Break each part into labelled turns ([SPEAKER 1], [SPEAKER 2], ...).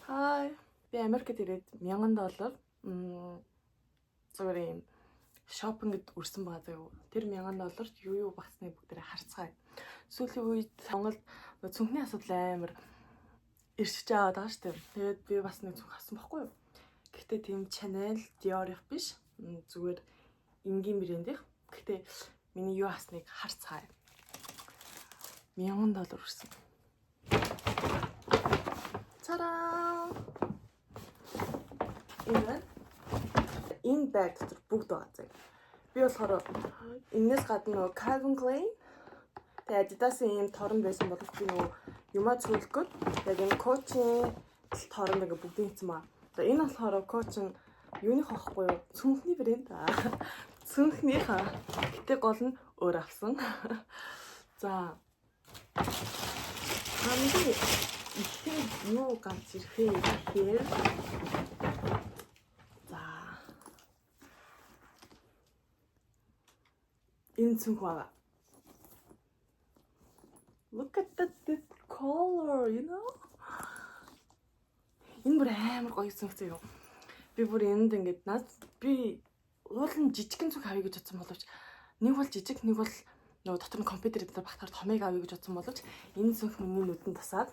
[SPEAKER 1] Хай. Би Америкт ирээд $1000 зүгээр юм шопингд өрсөн байгаа заяа. Тэр $1000-д юу багсныг бүгдээрээ харцгаая. Сүүлийн үед Монголд цүнхний асуудал амар иршиж аваад байгаа шүү дээ. Тэгээд би бас нэг цүнх авсан байхгүй юу? Гэхдээ тийм Chanel, Dior-их биш. Зүгээр энгийн брэндийнх. Гэхдээ миний юу авсныг харцгаая. $1000 өрсөн. Цараа. Энэ баг дотор бүгд байгаа заяа. Би болохоор энэс гадна нөгөө Calvin Klein тэгээд Adidas-ийн ийм торон байсан бол би нөгөө юмаа цөөлгөд яг энэ Coach-ийн торон ингээ бүгдийн хийсэн маа. За энэ болохоор Coach-ын юуных авахгүй юу? Цүнхний брэнд. Цүнхнийхаа. Гэтэ гол нь өөр авсан. За. Хамгийн ихтэй юу ганц ирэхээ гэхээр энэ цүнх байгаа. Look at this color, you know? Энэ бүр амар гоё цүнх заяа. Би бүр энд ингээд би уулын жижигэн цүнх авъя гэж бодсон боловч нэг бол жижиг, нэг бол нөгөө дотор нь компьютер дээр багтахаар томыг авъя гэж бодсон боловч энэ цүнх миний нүдэнд тасаад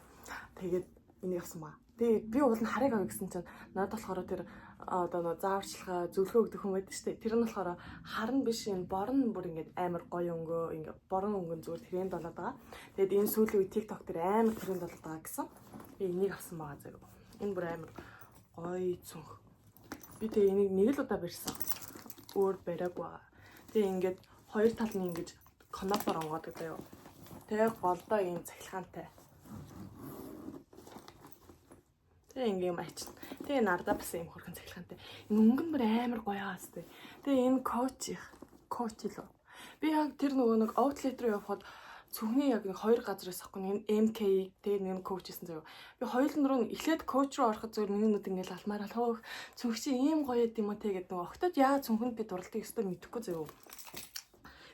[SPEAKER 1] тэгээд энийг авсан ба. Тэгээд би уул нь харыг авъя гэсэн чинь надад болохоор тэр одоо нөгөө зааварчилгаа зөвлөгөө өгдөг хүн байдаг шүү дээ. Тэр нь болохоор харн биш энэ борон бүр ингээд амар гоё өнгөө ингээд борон өнгөн зүгээр тренд болоод байгаа. Тэгээд энэ сүүлийн үе TikTok дээр амар тренд болоод байгаа гэсэн. Би энийг авсан байгаа зэрэг. Энэ бүр амар гоё цүнх. Би тэгээ энийг нэг л удаа барьсан. Өөр бариагүй. Тэгээ ингээд хоёр тал нь ингэж конопор онгоодог заяа. Тэгээ голдоо ийм цахилгаантай. Тэгээ ингээм ачна. Тэгээ нардаа бас юм хөрхэн цахилгаантай. Энэ өнгөн бүр амар гоё аастай. Тэгээ энэ Coach лөө. Би яг тэр нөгөө нэг outlet руу явхад цүнхний яг нэг хоёр газраас авахгүй нэг MK тэгээ нэг Coach гэсэн заяа. Би хоёулын руу эхлээд Coach руу ороход зөв миний нүд ингээл алмаар л хөөх цүнх чи ийм гоё юм уу те гэдэг нөгөө октод яа цүнхэнд би дурлалтыг өстой мэдэхгүй заяа.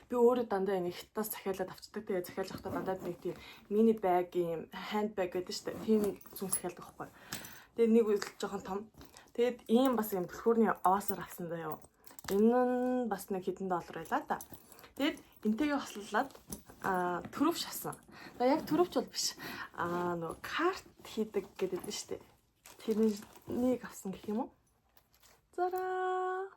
[SPEAKER 1] Би өөрөө дандаа нэг хятадаас захиалаад авчдаг. Тэгээ захиалж авахдаа дандаа нэг тийм мини баг юм ханд баг гэдэг шүү дээ. Тийм цүнх захиалдаг байхгүй. Тэгээ нэг үйл жоохон том. Тэгээд ийм бас юм төлхөөрний оосоор авсан заяа. Энэ нь бас нэг хэдэн $1 байлаа да. Тэгээд энтэйгээ хослуулад төрөв шасан. За яг төрөвч бол биш. Нөгөө карт хийдэг гэдэг нь шүү дээ. Тэрнийг авсан гэх юм уу? Зараа.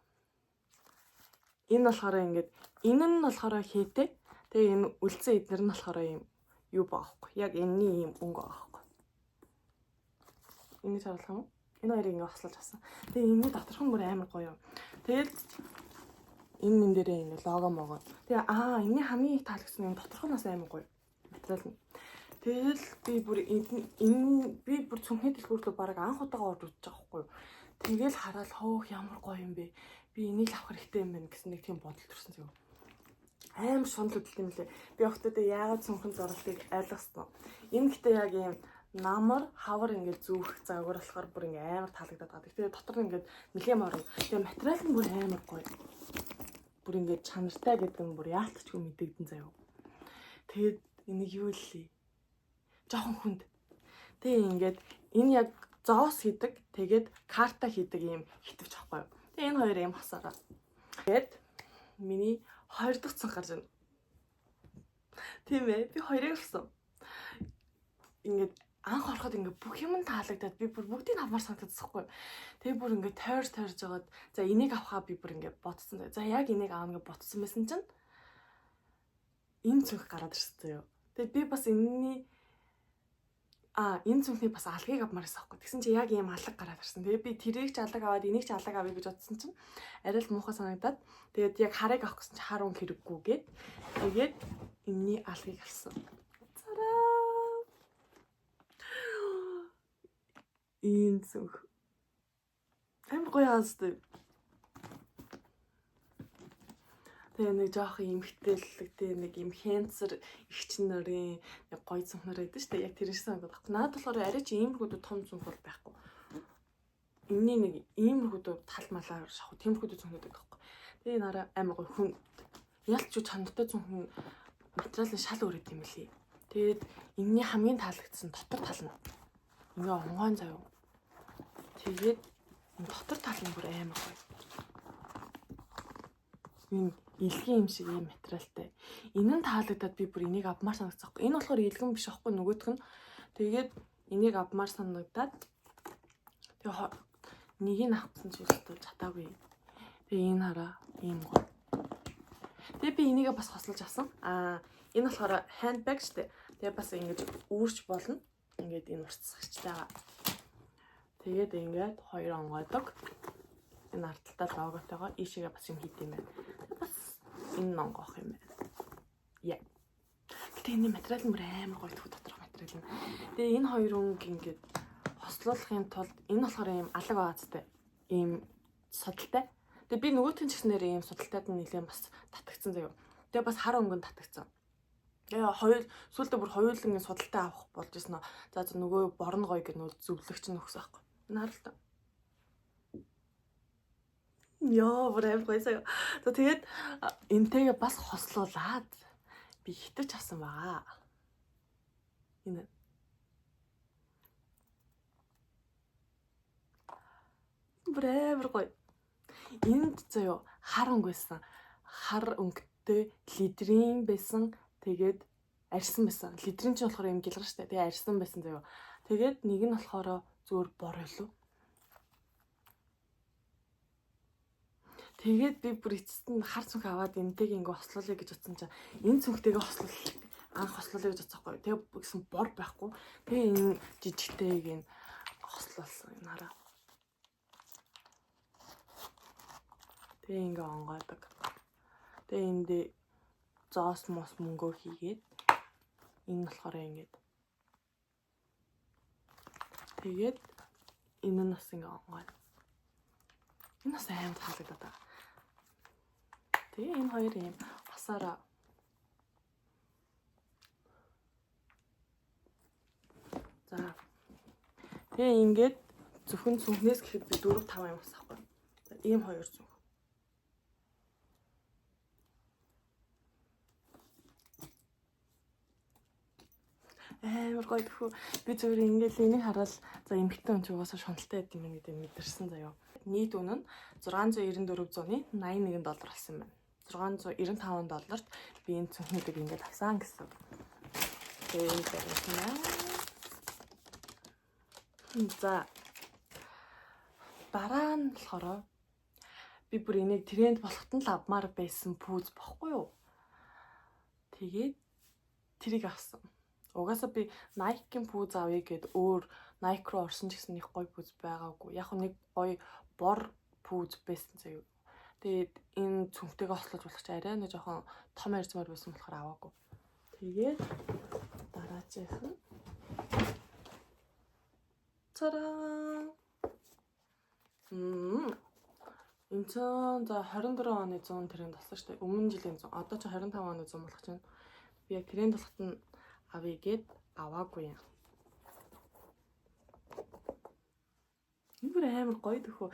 [SPEAKER 1] Энэ болохоор ингээд энэ нь болохоор хийдэг. Тэгээ энэ үлдсэн эднэр нь болохоор юм юу баахгүй. Яг энэний юм өнгө баахгүй. Энийг харуулах юм уу? Энэ хоёрыг ингээд хослуулж авсан. Тэгээ энэ доторх нь бүр амар гоё юм. Тэгээд энэ дээрээ ингээд лого могоо. Тэгээ энэний хамгийн их таалагдсан юм доторх нь бас амар гоё. Материал нь. Тэгэл би бүр цүнхний дэлгүүрлөө бараг анх удаага орж үзэж байгаа байхгүй юу. Тэгэл хараад хөөх ямар гоё юм бэ. Би энийг авах хэрэгтэй юм байна гэсэн нэг тийм бодол төрсөн зөө. Амар шунал хөдөлт юм лээ. Би охтуудаа яагаад цүнхэн зуралтыг ойлгосон. Энэ гэдэг яг юм намар хавар ингээд зүүх заагуур болохоор бүр ингээд амар таалагдаад байгаа. Тэгээ дотор нь ингээд нэлээм орно. Тэгээ материал нь бүр амар гоё. Бүр ингээд чанартай гэдэг нь бүр яалтчгүй мэдэгдэн заяа. Тэгээд энийг юу илээ? Жохон хүнд. Тэгээ ингээд энэ яг зоос хийдэг. Тэгээд карта хийдэг юм хитвч ахгүй юу? Тэгээ энэ хоёр юм хасаараа. Тэгээд миний хоёр дахь цүнх гарч байна. Тийм ээ, би хоёрыг авсан. Ингээд анх ороход ингээд бүх юм таалагдаад би бүр бүгдийг авмаар санагдчихгүй. Тэгээ бүр ингээд тойрж жагаад за энийг авахаа би бүр ингээд бодсон. За яг энийг аавна гэж бодсон байсан чинь энэ цүнх гараад ирсэн заяа. Тэгээ би бас энэ цүнхний бас алгыг авмаар байсан байхгүй. Тэгсэн чи яг ийм алга гараад ирсэн. Тэгээ би тэрийг ч алга аваад энийг ч алга авъя гэж бодсон чинь арай л муухай санагдаад тэгээд яг харыг авах гэсэн чи хар өнгө хэрэггүй гээд тэгээд энэний алгыг авсан. Энэ цүнх амар гоё аастай. Тэгээ нэг жоох эмхтэллэгтэй нэг юм хэнцэр ихчин нарын яг гоё цүнх нар байдаг шүү дээ. Яг тэр ирсэн гэдэг байна. Надад болохоор арай ч иймэрхүү том цүнх бол байхгүй. Энэний нэг иймэрхүү тал малаар шахуу тиймэрхүү цүнхнүүд байдаг байхгүй. Тэгээ нараа амар гоё хүн ялч чанартай цүнх материалын шал өөр юм лээ. Тэгээд энэний хамгийн таалагдсан дотор тал нь ингээ онгойн заяа. Тэгээд дотор тал нь бүр амар гоё. Энэ илгэн юм шиг ийм материалтай. Энэ нь таалагдаад би бүр энийг авмаар санагдсан. Энэ болохоор илгэн биш аахгүй нөгөөх нь. Тэгээд энийг авмаар санагдаад тэгээ нэг нь авсан ч үлдэл чатаагүй. Тэгээ энэ хараа ийм гоё. Тэгээ би энийгээ бас хослож авсан. Энэ болохоор handbag штэ. Тэгээ бас ингэж үүрч болно. Ингээд энэ уртсагчтайгаа. Тэгээд ингээд хоёр онгойдог. Энэ арталтаа логотойгоо ийшээгээ бас юм хийд юм байна. Бас энэ онгоох юм байна. Яа. Гэтэ энэ материал нь амар гоё доторх материал юм. Тэгээ энэ хоёр өнг ингээд хослуулахын тулд энэ болохоор ийм алаг байгаадтай. Ийм судалтай. Тэгээ би нөгөөтгөн ч гэснээр ийм судалтайд нь нэлээд бас татагдсан заяа. Тэгээ бас хар өнгөнд татагдсан. Тэгээ хоёр сүүлдээ бүр хоёулангийн судалтай авах болж ирсэн нь. За нөгөө борно гоё гэх нөл зөвлөгч нь өгсөн аахгүй. Энэ харалтаа. Яа, бүр амар гоё сая. За тэгээд энтэйгээ бас хослуулаад би хитэж авсан байгаа. Энэ бүр амар гоё. Энд заяа хар өнгө байсан. Хар өнгөтэй литрийн байсан. Тэгээд арьсан байсан. Литрийн ч болохоор юм гэлгэр штэ. Тэгээ арьсан байсан заяа. Тэгээд нэг нь болохоор зүгээр бор илүү. Тэгээд би бүр эцэст нь хар цүнх аваад энтэйг ингээ хослуулъя гэж утсан чинь энэ цүнхтэйгээ хослуулах анх хослуулъя гэж утсахгүй. Тэгээ гэсэн бор байхгүй. Тэгээ энэ жижигтэйг нь хослуулсан энэ хараа. Тэгээ ингээ онгойдог. Тэгээ энд зоос мос мөнгөө хийгээд энэ болохоор ингээд тэгээд энэ нь бас ингээ онгой. Энэ бас амар таалагдаад байгаа. Тэгээ энэ хоёр юм басаараа за тэгээ ингээд зөвхөн цүнхнээс гэхэд би 4 5 юм бас авахгүй. Ийм хоёр цүнх. Амар гоё тхүү. Би зүгээр ингээл энийг хараад за эмхтэн хүн ч угаасаа шуналтай байд юм гэдэг мэдэрсэн заяа. Нийт үнэ нь $694.81 доллар болсон юм байна. $695 би энэ цүнхнүүдийг ингээд авсан гэсэн. Тэгээ энэ байна. За дараа нь болохоор би бүр энийг тренд болоход нь л авмаар байсан пүүз бохгүй юу? Тэгээд тэрийг авсан. Угаасаа би Nike-ийн пүүз авъя гэд өөр Nike руу орсон ч гэсэн их гоё пүүз байгаагүй. Яг нэг гоё бор пүүз байсан заяа. Тэгээд энэ цүнхтэйгээ хослож болох чи арай нэг жоохон том ярьцмаар байсан болохоор аваагүй. Тэгээд дараачих нь цараа. Энэ ч за 24 оны 100 тренд болсон шүү дээ. Өмнө жилийн 100. Одоо ч 25 оны 100 болох чинь. Би яг тренд болоход нь авъя гэд аваагүй юм. Энэ бүр амар гоё төхөө.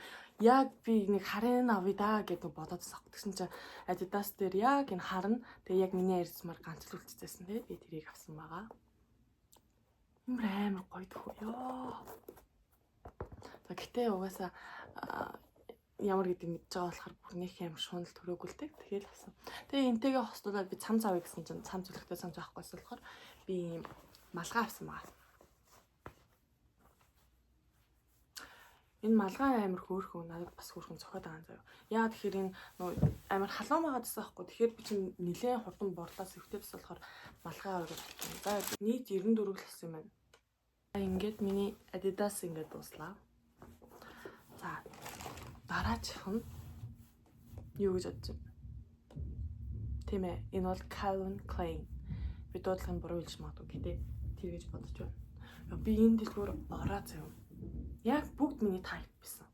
[SPEAKER 1] Яг би нэг харын авъя да гэдэг бодоод сах. Тэгсэн чинь Adidas дээр яг энэ харна. Тэгээ яг миний ярьсмаар ганц л үлдчихсэн тий. Би тэрийг авсан байгаа. Энэ бүр амар гоё төхөө. Ёо. За гэтээ угаасаа ямар гэдэг мэдж байгаа болохоор бүр нэг амар шунал төрөөгүй л тэг. Тэгээл авсан. Тэгээ энтэйгээ хослуулаад би цам завъя гэсэн чинь цам зүлэгтэй цам заахгүйсэн болохоор би малгай авсан байгаа. Энэ малгай амар хөөрхөн надад бас хөөрхөн цохоод байгаа юм заяа. Яа тэгэхээр энэ амар халуун байгаад байсан байхгүй. Тэгэхээр би чинь нэлээд хурдан борлоос өвтөс болохоор малгай аваад авсан. За нийт 94 л болсон юм байна. Ингээд миний Adidas ингээд дуслаа. За дараачих нь юу гэж бодож байна? Тийм ээ, энэ бол Calvin Klein. Би дуудлагын буруу хэлж магадгүй гэдэг тэр гэж бодож байна. Би энэ дэлгүүр ороо зав. Яг бүгд миний тайп байсан.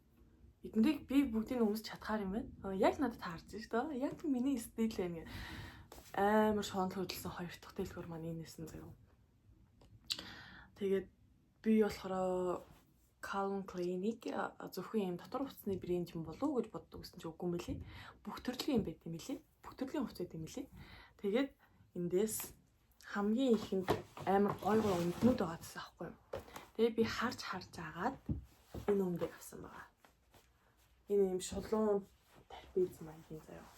[SPEAKER 1] Эднийг би бүгдийг өмсч чадхаар юм байна. Яг надад таарч шүү дээ. Яг миний стил байна. Амар шонл хөдөлсөн хоёр дахь дэлгүүр маань энэсэн зав. Тэгээд би болохоор Calvin Klein-ийг зөвхөн юм дотор хувцсны брэнд юм болов уу гэж боддог гэсэн чи үгүй мөлий. Бүх төрлийн юм байт юм лээ. Бүх төрлийн хувцас байт юм лээ. Тэгээд эндээс хамгийн ихэнд амар гой гой үнднүүд байгаа гэсэн аахгүй юу. Тэгээ би харж агаад Энэ өмдийг авсан байгаа. Энэ юм шулуун тарпиз маягийн заяа.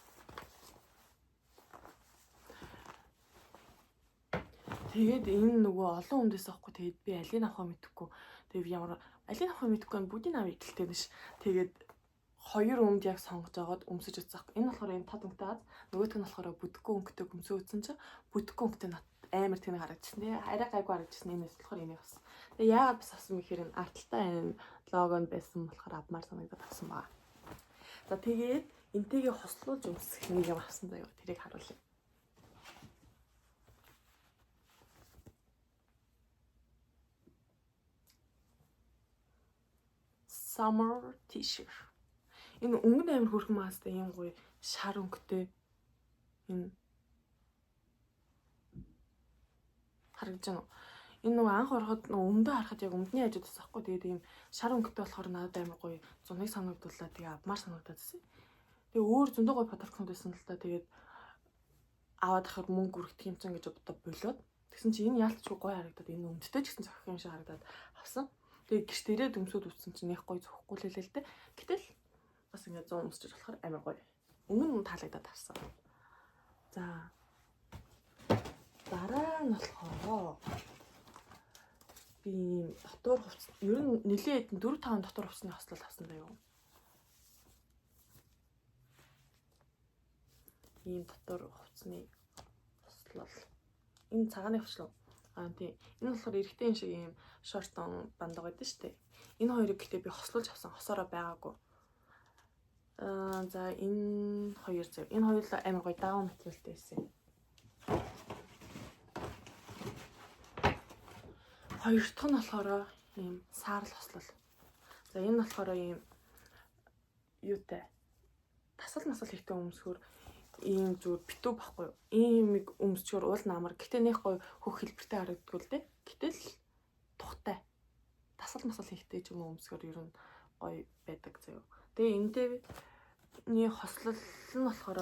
[SPEAKER 1] Тэгээд энэ нөгөө олон өмдөөс авахгүй тэгээд би алийг авахаа мэдэхгүй. Тэгээд ямар алийг авахаа мэдэхгүй бүгдийг авъя гэлтэй биш. Тэгээд хоёр өмд яг сонгож агаад өмсөж үзэх. Энэ болохоор энэ тод өнгөтэй. Нөгөөх нь болохоор бүдэггүй өнгөтэй өмсөө үзсэн чинь бүдэггүй өнгөтэй амар тэнэг харагдчихсан. Тэгээ арай гайгүй харагдчихсан. Энэс болохоор энийг авсан. Тэгээ яагаад бас авсан гэхээр энэ арталтай энэ логонд байсан болохоор авмаар санагдаад авсан баа. За тэгээд энтэйгээ хослуулж өмсөх нэг юм авсан заяа. Тэрийг харуулъя. Summer t-shirt. Энэ өнгөнд амар хөрхөн маастай юм гоё шар өнгөтэй энэ харагдаж байна уу? Энэ нөгөө анх ороход нөгөө өмдөө харахад яг өмдний хажууд тасахгүй. Тэгээд ийм шар өнгөтэй болохоор надад амар гоё зуныг санагдууллаа. Тэгээ авмаар санагдаад байсан. Тэгээ өөр зөндөө гоё подаркнууд байсан л та. Тэгээд аваад ахаар мөнгө өргөх юм чинь гэж бодоод болоод тэгсэн чи энэ яалтчгүй гоё харагдаад энэ өмдтэй ч гэсэн зохих юм шиг харагдаад авсан. Тэгээ гэрт ирээд өмсөд үтсэн чинь яг гоё зөхгүй л хэлээ л дээ. Гэтэл бас ингээд 100 өмсөж болохоор амар гоё. Өнгө нь таалагдаад авсан. За дараа нь болохоор би дотор хувцас ер нь нэлээд 4-5 дотор хувцсны хослол авсан даа юу. Ийм дотор хувцсны хослол. Энэ цагааны хувцлоо. Тийм. Энэ болохоор эрэгтэй шиг ийм шортон бандаг байдаг шүү дээ. Энэ хоёрыг гэхдээ би хослуулж авсан. Хосоороо байгаагүй. За энэ хоёр зөв. Энэ хоёулаа амар гоё даун материалтай байсан. Хоёр дахь нь болохоор ийм саарл хослол. За энэ болохоор ийм юутай. Тасал насал хийхтэй өмсгөр ийм зүгээр битүү баггүй. Ийм өмсчөр уул намар. Гэтэ нэг гоё хөх хэлбэртэй харагддаг л дээ. Гэтэл тухтай. Тасал масал хийхтэй ч юм уу өмсгөр ер нь гоё байдаг заяа. Тэгээ энэ дэвний хослол нь болохоор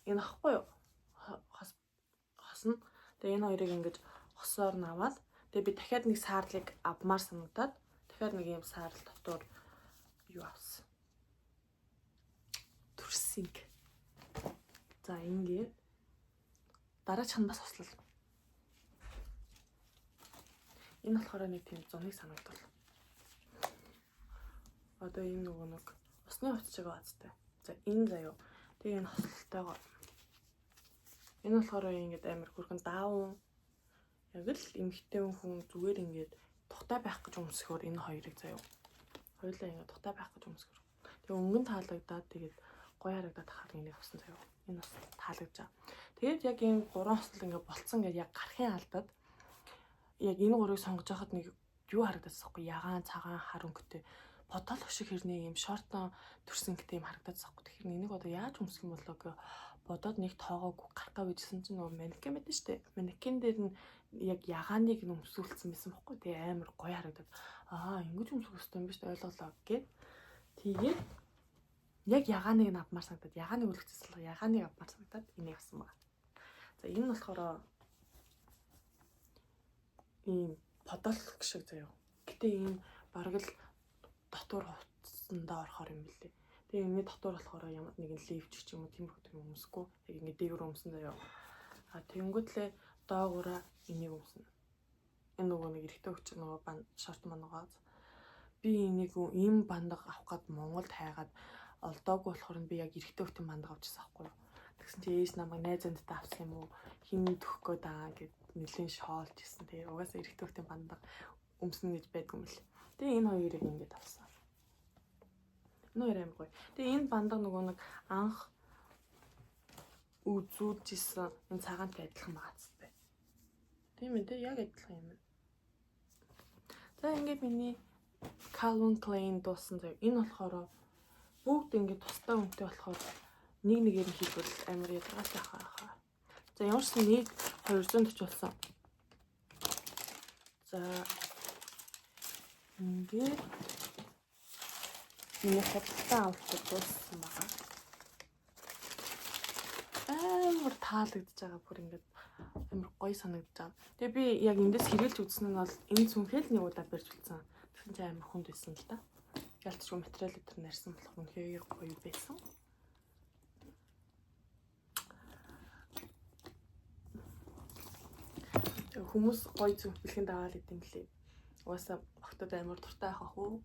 [SPEAKER 1] энэ ахгүй юу? Хосно. Тэгээ энэ хоёрыг ингэж хосоор нь аваад тэгээ би дахиад нэг саарлыг авмаар санагдаад дахиад нэг юм саарл дотор юу авсан. Төрсинг. За ингээд дараач нь бас хослол. Энэ болохоор нэг тийм зуныг санагдвал. Одоо энэ нөгөө нэг усны хувцсыг баацтай. За энэ заяа. Тэгээ энэ хослолтойгоо. Энэ болохоор ингээд амар хөргөн даун. Яг л эмхтэй хүн зүгээр ингээд тухтай байх гэж өмсөхөөр энэ хоёрыг заяа. Хоёулаа ингээд тухтай байх гэж өмсөхөөр. Тэгээ өнгөн таалагдаад тэгээд гоё харагдаад хахаар энийг авсан заяа. Энэ бас таалагдж байгаа. Тэгээд яг энэ гурван хослол ингээд болцсон гэж яг гарахын алдаад яг энэ гурыг сонгож байхад нэг юу харагдчихсан бэ? Ягаан, цагаан, хар өнгөтэй бодолох шиг хэрнээ юм шортон төрсөнгөтэй юм харагдчихсан. Тэгэхээр энийг одоо яаж өмсөх юм болоо гэж бодоод нэг тоогоогүй гарах гэжсэн чинь нөгөө манекен байдаг шүү дээ. Манекен дээр нь яг ягааныг өмсүүлсэн байсан бохгүй. Тэгээ амар гоё харагдаад ингэж өмсөх хэрэгтэй юм биш үү ойлголоо гэд. Тэгээд яг ягааныг нь авмаар санагдаад ягааныг үлгцэслээ ягааныг авмаар санагдаад энийг авсан байна. За энэ нь болохоор ийм подолк шиг заяа. Гэтэ ийм бараг л дотор хувцсандаа орохоор юм билээ. Тэгээ энэ дотор болохоор ямар нэгэн лифч ч юм уу тиймэрхүү юм өмсөхгүй. Яг ингэ дээгүүр өмсөн заяа. Тэнгүүтлээ доогуура энийг өмснө. Энэ нөгөө нэг эрэгтэй хүч нөгөө шорт мангаа. Би энийг ийм бандаг авах гээд Монголд хайгаад олдоогүй болохоор би яг эрэгтэй хүчтэй бандаг авчихсан байхгүй юу. Тэгсэн чи ээж намайг найзандтай авсан юм уу? Хин төгөх гээд аа гэд нэлийн шоолж ирсэн. Тэгээ угаасаа эрэгтэй хүчтэй бандаг өмснө гэж байдгүй юм л. Тэгээ энэ хоёрыг ингэж авсан. Энэ хоёр амар гоё. Тэгээ энэ бандаг нөгөө нэг анх үзүүлжсэн энэ цагаантай адилхан багцтай. Тийм ээ, яг адилхан юм. За ингээд миний Calvin Klein дуусан заяа. Энэ болохоор бүгд ингээд тустай үнэтэй болохоор нэг нэгээр нь хийгвэл амар ядаргаатай хаа. За ямар ч нэг 240 болсон. За ингээд миний худалдан авалт дууссан байгаа. Амар таалагдж байгаа бүр ингээд амар гоё санагдаж байгаа. Тэгээ би яг эндээс хэрэглэж үзсэн нь бол энэ цүнхэл нэг удаа барьж үлдсэн. Тэгсэн чинь амар хүнд байсан л да. ялцгүй материал өдр нарьсан болох үнэхээр гоё байсан. Хүмүүс гоё зүг бэлхэн даавал идэм лээ. Угаасаа огтод амар дуртай авах уу.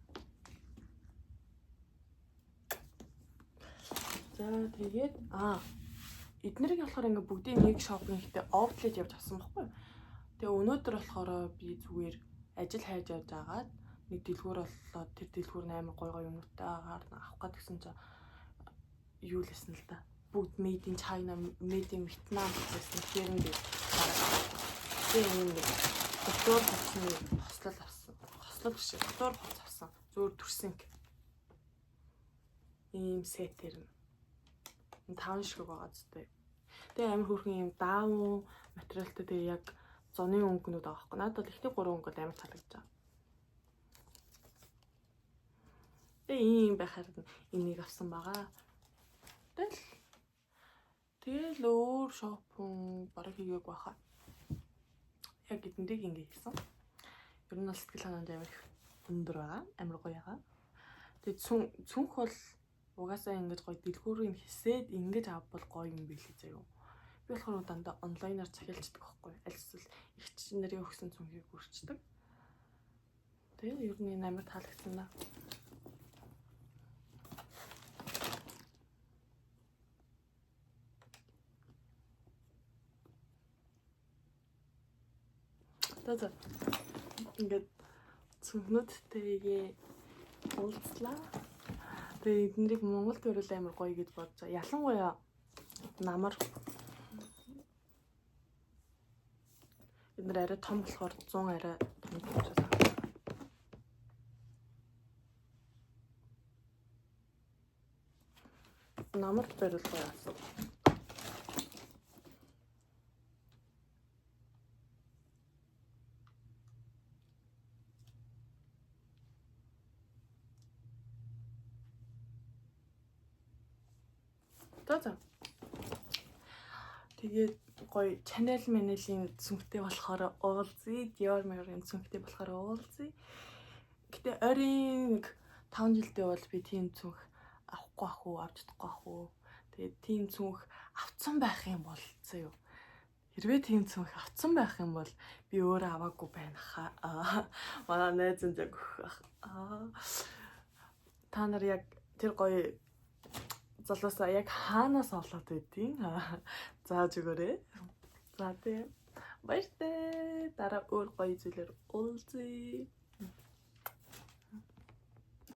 [SPEAKER 1] За тэгээд эднэрийг болохоор ингээ бүгдийн нэг шопинг хийхдээ outlet явж авсан байхгүй. Тэгээ өнөөдөр болохоор би зүгээр ажил хайж явж агаад нэг дэлгүүр боллоо. Тэр дэлгүүр амар гоё юмнуудтай авах гэдгсэн чинь юу лсэн л да. Бүгд made in China, made in Vietnam гэсэн хэрэндээ. Тэгээ нэг дотор хоцны хослол авсан. Хослол биш, дотор хоц авсан. Зүгээр төрсөнг. Ийм сетэр нь 5 шиг байгаа зү. Тэгээ амар хөрхэн юм даавуу материалтай тэгээ яг зуны өнгөнүүд байгаа байхгүй. Надад бол ихний 3 өнгөд амар таалагдж байгаа. Тэгээ ийм байхаар энийг авсан байгаа. Тэгэл өөр шопинг бараг хийгээг байхаа. Яг эдэндийг ингэ хийсэн. Ер нь бол сэтгэл ханамж амар их өндөр байгаа. Амар гоё байгаа. Тэгээ цүнх бол угаасаа ингэж гоё дэлгүүрийн хэсээд ингэж авбал гоё юм билээ заяа. Би болохоор дандаа онлайнаар захиалцдаг байхгүй. Аль эсвэл их нарын өгсөн цүнхийг үрчдэг. Тэгээ ер нь амар таалагдсан да. За ингээд цүнхнүүдтэйгээ уулзлаа. Тэгээ эднэрийг Монголд өрөөл амар гоё гэж бодсон. Ялангуяа намар эднэр арай том болохоор 100 арай том болчихсон. Намарт барил гоё асуу. За. Тэгээд гоё channel managing цүнхтэй болохоор уулзъя. Dior Mary-ийн цүнхтэй болохоор уулзъя. Гэтэ ойрын 5 жилдээ бол би тийм цүнх авахгүй ах уу, авч чадахгүй ах уу. Тэгээд тийм цүнх авцсан байх юм бол зөө. Хэрвээ тийм цүнх авцсан байх юм бол би өөрөө аваагүй байна хаа. Манай найз нь яг та нар яг тэр гоё залуусаа яг хаанаас олоод байдیں۔ Зааж өгөөрэй. За тийм. Баяртай. Дараа өөр гоё зүйлээр уулзъя.